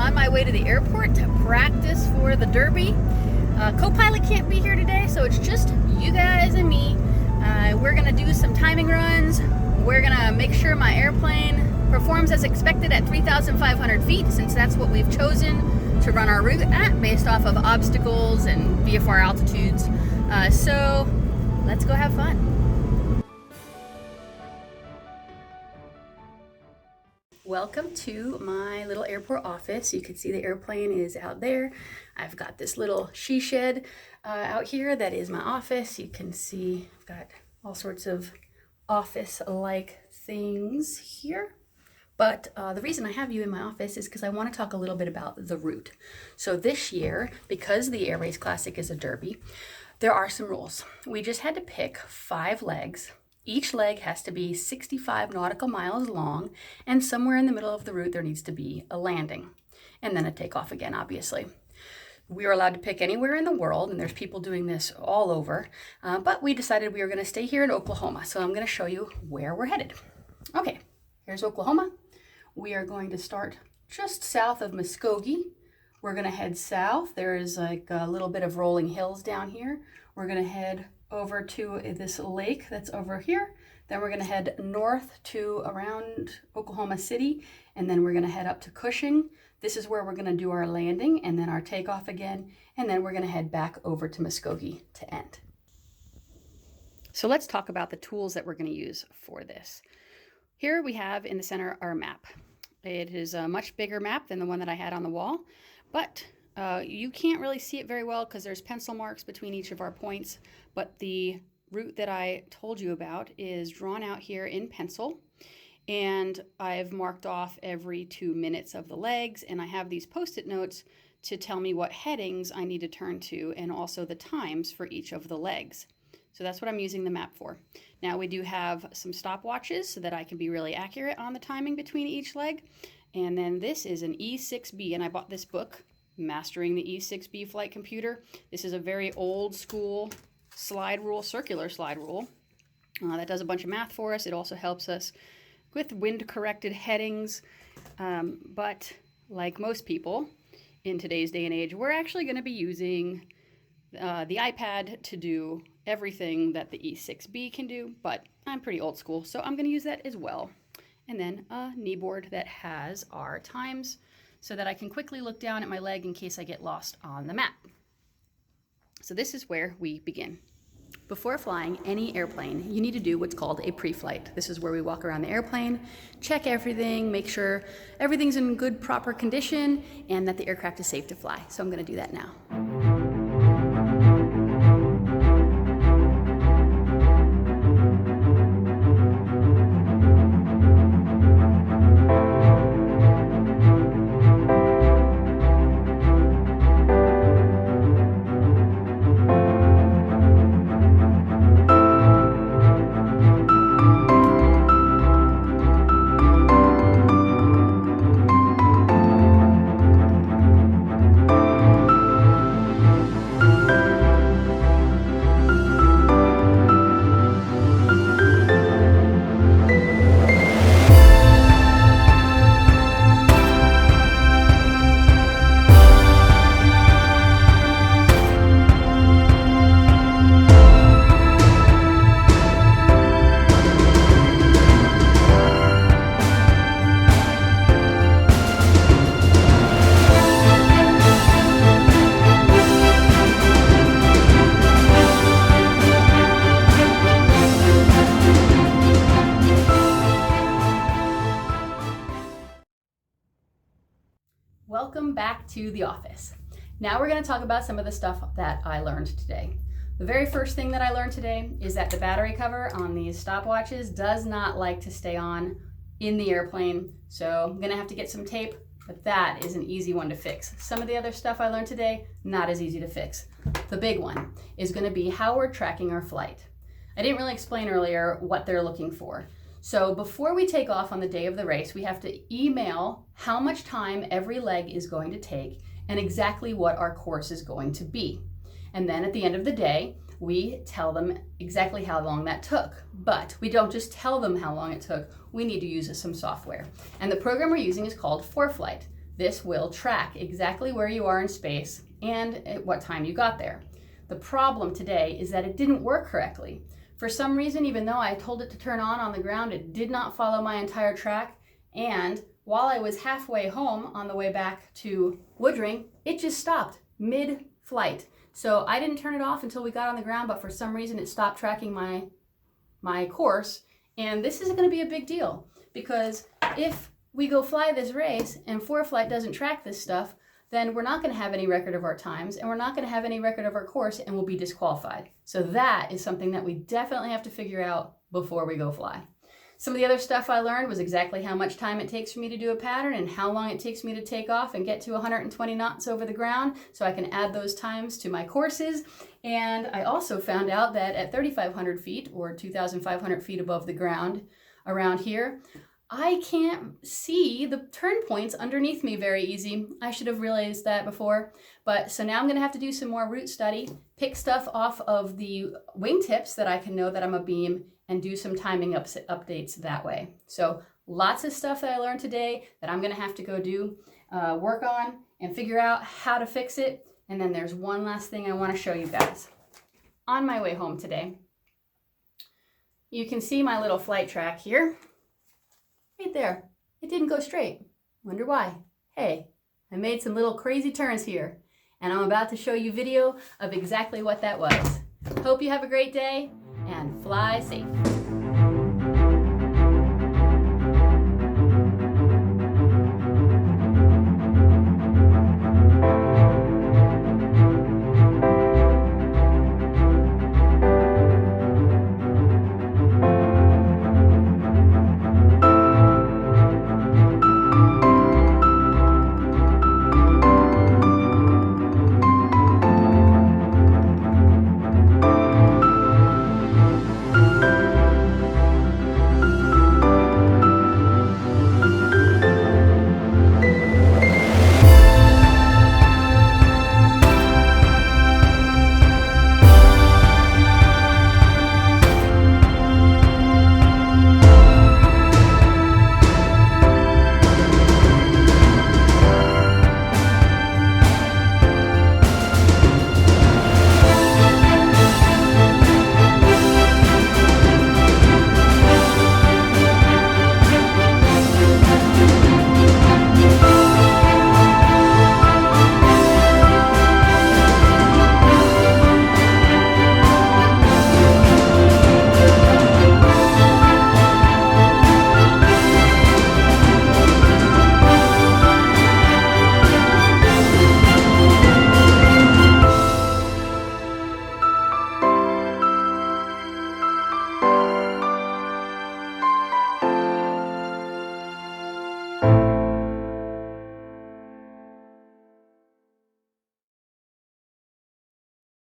on my way to the airport to practice for the Derby. Co-pilot can't be here today, so it's just you guys and me. We're gonna do some timing runs. We're gonna make sure my airplane performs as expected at 3,500 feet, since that's what we've chosen to run our route at based off of obstacles and VFR altitudes. So let's go have fun. Welcome to my little airport office. You can see the airplane is out there. I've got this little she shed out here that is my office. You can see I've got all sorts of office-like things here. But the reason I have you in my office is because I want to talk a little bit about the route. So this year, because the Air Race Classic is a derby, there are some rules. We just had to pick 5 legs. Each leg has to be 65 nautical miles long, and somewhere in the middle of the route there needs to be a landing, and then a takeoff again, obviously. We are allowed to pick anywhere in the world, and there's people doing this all over, but we decided we were going to stay here in Oklahoma, so I'm going to show you where we're headed. Okay, here's Oklahoma. We are going to start just south of Muskogee. We're going to head south. There is like a little bit of rolling hills down here. We're going to head over to this lake that's over here. Then we're going to head north to around Oklahoma City, and then we're going to head up to Cushing. This is where we're going to do our landing and then our takeoff again, and then we're going to head back over to Muskogee to end. So let's talk about the tools that we're going to use for this. Here we have in the center our map. It is a much bigger map than the one that I had on the wall, but you can't really see it very well because there's pencil marks between each of our points, but the route that I told you about is drawn out here in pencil, and I've marked off every 2 minutes of the legs, and I have these post-it notes to tell me what headings I need to turn to and also the times for each of the legs. So that's what I'm using the map for. Now we do have some stopwatches so that I can be really accurate on the timing between each leg, and then this is an E6B, and I bought this book, Mastering the E6B Flight Computer. This is a very old school slide rule, circular slide rule that does a bunch of math for us. It also helps us with wind corrected headings, but like most people in today's day and age, we're actually going to be using the iPad to do everything that the E6B can do, but I'm pretty old school, so I'm going to use that as well. And then a knee board that has our times, so that I can quickly look down at my leg in case I get lost on the map. So this is where we begin. Before flying any airplane, you need to do what's called a pre-flight. This is where we walk around the airplane, check everything, make sure everything's in good, proper condition, and that the aircraft is safe to fly. So I'm gonna do that now. Welcome back to the office. Now we're going to talk about some of the stuff that I learned today. The very first thing that I learned today is that the battery cover on these stopwatches does not like to stay on in the airplane, so I'm going to have to get some tape, but that is an easy one to fix. Some of the other stuff I learned today, not as easy to fix. The big one is going to be how we're tracking our flight. I didn't really explain earlier what they're looking for. So before we take off on the day of the race, we have to email how much time every leg is going to take and exactly what our course is going to be. And then at the end of the day, we tell them exactly how long that took. But we don't just tell them how long it took, we need to use some software. And the program we're using is called ForeFlight. this will track exactly where you are in space and at what time you got there. The problem today is that it didn't work correctly. For some reason, even though I told it to turn on the ground, it did not follow my entire track. And while I was halfway home on the way back to Woodring, it just stopped mid-flight. So I didn't turn it off until we got on the ground, but for some reason it stopped tracking my course. And this is going to be a big deal, because if we go fly this race and ForeFlight doesn't track this stuff, then we're not going to have any record of our times, and we're not going to have any record of our course, and we'll be disqualified. So that is something that we definitely have to figure out before we go fly. Some of the other stuff I learned was exactly how much time it takes for me to do a pattern and how long it takes me to take off and get to 120 knots over the ground, so I can add those times to my courses. And I also found out that at 3,500 feet or 2,500 feet above the ground around here, I can't see the turn points underneath me very easy. I should have realized that before. But so now I'm going to have to do some more route study, pick stuff off of the wingtips that I can know that I'm a beam, and do some timing updates that way. So lots of stuff that I learned today that I'm going to have to go do, work on, and figure out how to fix it. And then there's one last thing I want to show you guys. On my way home today, you can see my little flight track here. Right there. It didn't go straight. Wonder why? Hey, I made some little crazy turns here, and I'm about to show you video of exactly what that was. Hope you have a great day and fly safe.